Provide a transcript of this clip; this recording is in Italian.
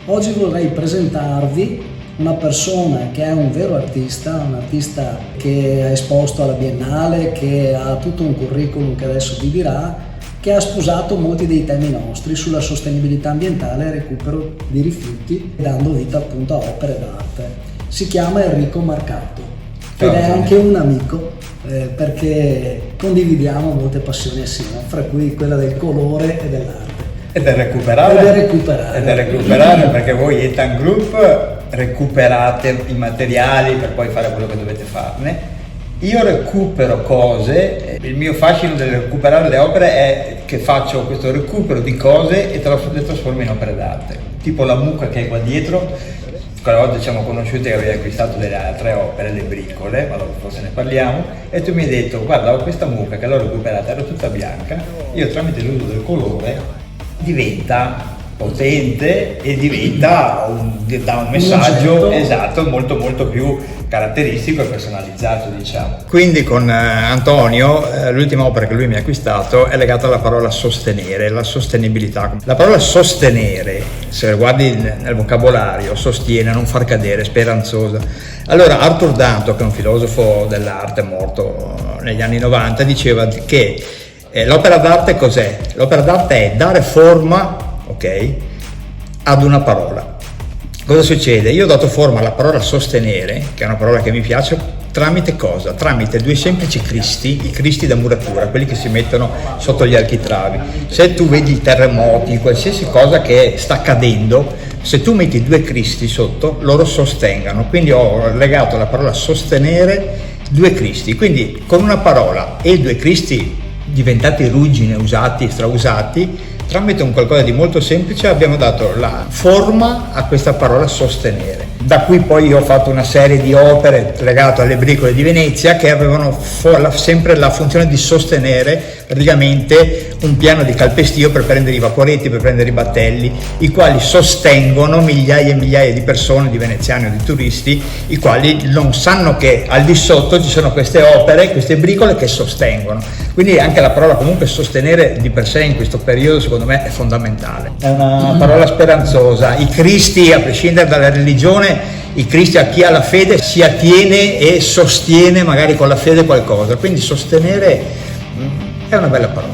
Oggi vorrei presentarvi una persona che è un vero artista, un artista che ha esposto alla Biennale, che ha tutto un curriculum che adesso vi dirà, che ha sposato molti dei temi nostri sulla sostenibilità ambientale e recupero di rifiuti, dando vita appunto a opere d'arte. Si chiama Enrico Marcato ed è anche un amico perché condividiamo molte passioni assieme, fra cui quella del colore e dell'arte. Ed è recuperare perché voi Ethan Group recuperate i materiali per poi fare quello che dovete farne. Io recupero cose, il mio fascino del recuperare le opere è che faccio questo recupero di cose e le trasformo in opere d'arte. Tipo la mucca che è qua dietro, quella volta ci siamo conosciuti che avevi acquistato delle altre opere, le bricole, ma dopo forse ne parliamo, e tu mi hai detto guarda ho questa mucca che l'ho recuperata, era tutta bianca, io tramite l'uso del colore diventa potente e diventa dà un messaggio esatto molto più caratteristico e personalizzato, diciamo. Quindi con Antonio l'ultima opera che lui mi ha acquistato è legata alla parola sostenere, la sostenibilità. La parola sostenere, se guardi nel vocabolario, sostiene, non far cadere, speranzosa. Allora Arthur Danto, che è un filosofo dell'arte morto negli anni 90, diceva che l'opera d'arte cos'è? L'opera d'arte è dare forma, ok, ad una parola. Cosa succede? Io ho dato forma alla parola sostenere, che è una parola che mi piace, tramite cosa? Tramite due semplici cristi, i cristi da muratura, quelli che si mettono sotto gli architravi. Se tu vedi i terremoti, qualsiasi cosa che sta accadendo, se tu metti due cristi sotto, loro sostengano. Quindi ho legato alla parola sostenere due cristi. Quindi con una parola e due cristi diventati ruggine, usati, strausati, tramite un qualcosa di molto semplice abbiamo dato la forma a questa parola sostenere. Da qui poi io ho fatto una serie di opere legate alle bricole di Venezia che avevano sempre la funzione di sostenere praticamente un piano di calpestio per prendere i vaporetti, per prendere i battelli, i quali sostengono migliaia e migliaia di persone, di veneziani o di turisti, i quali non sanno che al di sotto ci sono queste opere, queste bricole che sostengono. Quindi anche la parola comunque sostenere di per sé in questo periodo secondo me è fondamentale. È una parola speranzosa. I cristi, a prescindere dalla religione, i cristi a chi ha la fede si attiene e sostiene magari con la fede qualcosa. Quindi sostenere è una bella parola.